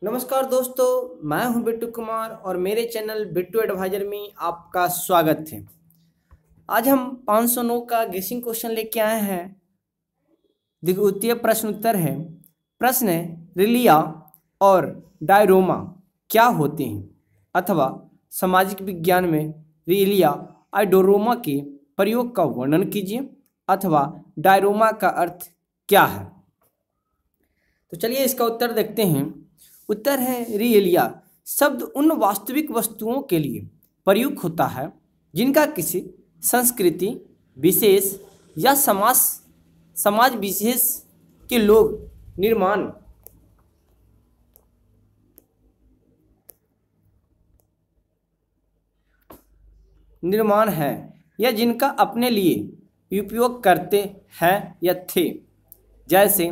नमस्कार दोस्तों, मैं हूं बिट्टू कुमार और मेरे चैनल बिट्टू एडवाइजर में आपका स्वागत है। आज हम 509 का गेसिंग क्वेश्चन लेके आए हैं। द्वितीय प्रश्न उत्तर है। प्रश्न है, रिलिया और डायरोमा क्या होते हैं, अथवा सामाजिक विज्ञान में रिलिया और डायरोमा के प्रयोग का वर्णन कीजिए, अथवा डायरोमा का अर्थ क्या है। तो चलिए इसका उत्तर देखते हैं। उत्तर है, रिएलिया शब्द उन वास्तविक वस्तुओं के लिए प्रयुक्त होता है जिनका किसी संस्कृति विशेष या समाज विशेष के लोग निर्माण है या जिनका अपने लिए उपयोग करते हैं या थे। जैसे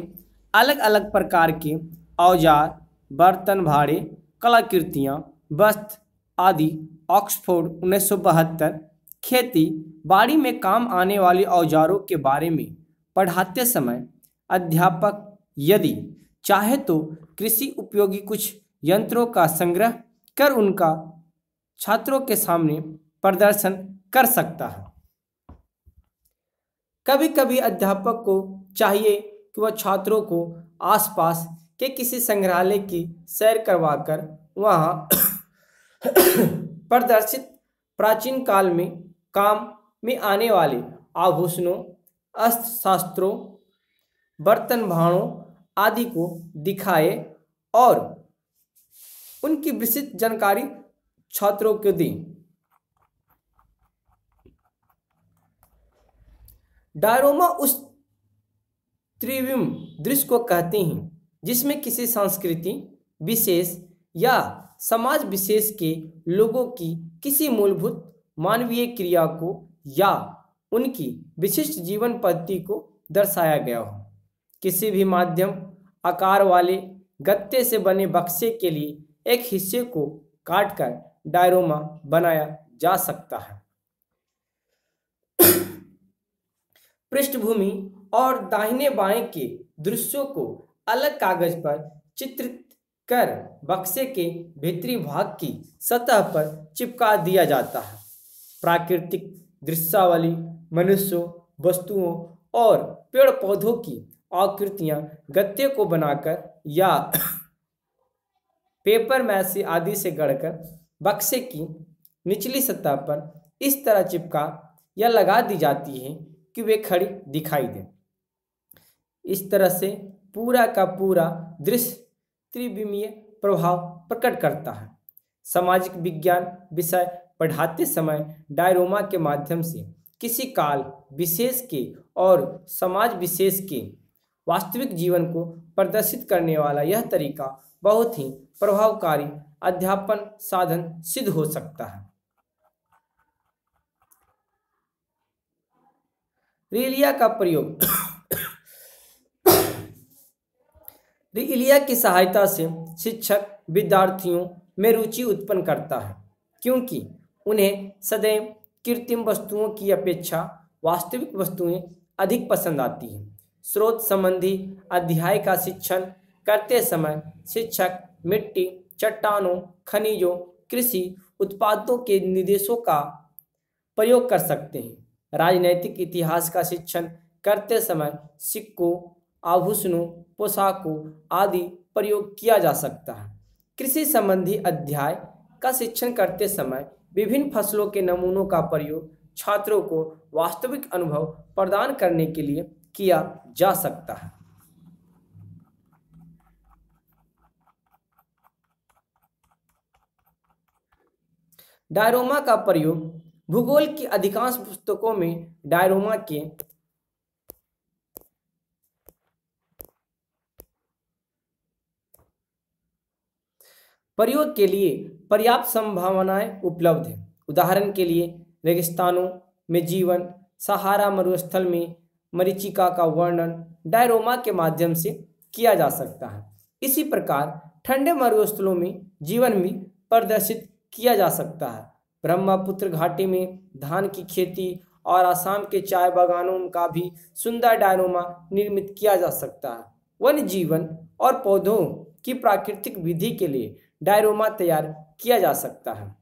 अलग अलग प्रकार के औजार, बर्तन भाड़े, कलाकृतियाँ, वस्त्र आदि। ऑक्सफोर्ड 1972। खेती बाड़ी में काम आने वाले औजारों के बारे में पढ़ाते समय अध्यापक यदि चाहे तो कृषि उपयोगी कुछ यंत्रों का संग्रह कर उनका छात्रों के सामने प्रदर्शन कर सकता है। कभी कभी अध्यापक को चाहिए कि वह छात्रों को आसपास के किसी संग्रहालय की सैर करवाकर वहां प्रदर्शित प्राचीन काल में काम में आने वाले आभूषणों, अस्त्र शस्त्रों, बर्तन भाड़ों आदि को दिखाए और उनकी विस्तृत जानकारी छात्रों को दें। डायरोमा उस त्रिविम दृश्य को कहते हैं जिसमें किसी संस्कृति विशेष या समाज विशेष के लोगों की किसी मूलभूत मानवीय क्रिया को या उनकी विशिष्ट जीवन पद्धति को दर्शाया गया हो। किसी भी माध्यम आकार वाले गत्ते से बने बक्से के लिए एक हिस्से को काटकर डायरोमा बनाया जा सकता है। पृष्ठभूमि और दाहिने बाएं के दृश्यों को अलग कागज पर चित्रित कर बक्से के भीतरी भाग की सतह पर चिपका दिया जाता है। प्राकृतिक दृश्यावली, मनुष्यों, वस्तुओं और पेड़ पौधों की आकृतियां गत्ते को बनाकर या पेपर मैसी आदि से गढ़कर बक्से की निचली सतह पर इस तरह चिपका या लगा दी जाती है कि वे खड़ी दिखाई दें। इस तरह से पूरा का पूरा दृश्य त्रिविमीय प्रभाव प्रकट करता है। सामाजिक विज्ञान विषय पढ़ाते समय डायरोमा के माध्यम से किसी काल विशेष के और समाज विशेष के वास्तविक जीवन को प्रदर्शित करने वाला यह तरीका बहुत ही प्रभावकारी अध्यापन साधन सिद्ध हो सकता है। रिलिया का प्रयोग रिलिया की सहायता से शिक्षक विद्यार्थियों में रुचि उत्पन्न करता है, क्योंकि उन्हें सदैव कृत्रिम वस्तुओं की अपेक्षा वास्तविक वस्तुएं अधिक पसंद आती हैं। स्रोत संबंधी अध्याय का शिक्षण करते समय शिक्षक मिट्टी, चट्टानों, खनिजों, कृषि उत्पादों के निर्देशों का प्रयोग कर सकते हैं। राजनैतिक इतिहास का शिक्षण करते समय सिक्कों, आभूषणों, पोशाकों आदि प्रयोग किया जा सकता है। कृषि संबंधी अध्याय का शिक्षण करते समय विभिन्न फसलों के नमूनों का प्रयोग छात्रों को वास्तविक अनुभव प्रदान करने के लिए किया जा सकता है। डायरोमा का प्रयोग भूगोल की अधिकांश पुस्तकों में डायरोमा के प्रयोग के लिए पर्याप्त संभावनाएं उपलब्ध हैं। उदाहरण के लिए रेगिस्तानों में जीवन, सहारा मरुस्थल में मरीचिका का वर्णन डायरोमा के माध्यम से किया जा सकता है। इसी प्रकार ठंडे मरुस्थलों में जीवन भी प्रदर्शित किया जा सकता है। ब्रह्मपुत्र घाटी में धान की खेती और आसाम के चाय बागानों का भी सुंदर डायरोमा निर्मित किया जा सकता है। वन्य जीवन और पौधों की प्राकृतिक विधि के लिए डायरोमा तैयार किया जा सकता है।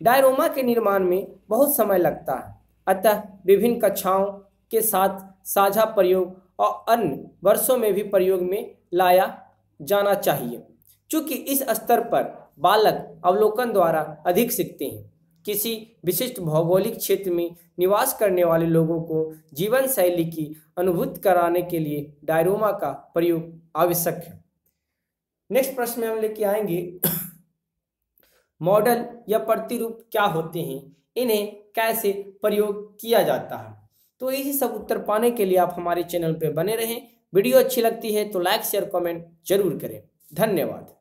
डायरोमा के निर्माण में बहुत समय लगता है, अतः विभिन्न कक्षाओं के साथ साझा प्रयोग और अन्य वर्षों में भी प्रयोग में लाया जाना चाहिए। चूंकि इस स्तर पर बालक अवलोकन द्वारा अधिक सीखते हैं, किसी विशिष्ट भौगोलिक क्षेत्र में निवास करने वाले लोगों को जीवन शैली की अनुभूति कराने के लिए डायरोमा का प्रयोग आवश्यक है। नेक्स्ट प्रश्न में हम लेके आएंगे मॉडल या प्रतिरूप क्या होते हैं, इन्हें कैसे प्रयोग किया जाता है। तो यही सब उत्तर पाने के लिए आप हमारे चैनल पर बने रहें। वीडियो अच्छी लगती है तो लाइक शेयर कमेंट जरूर करें। धन्यवाद।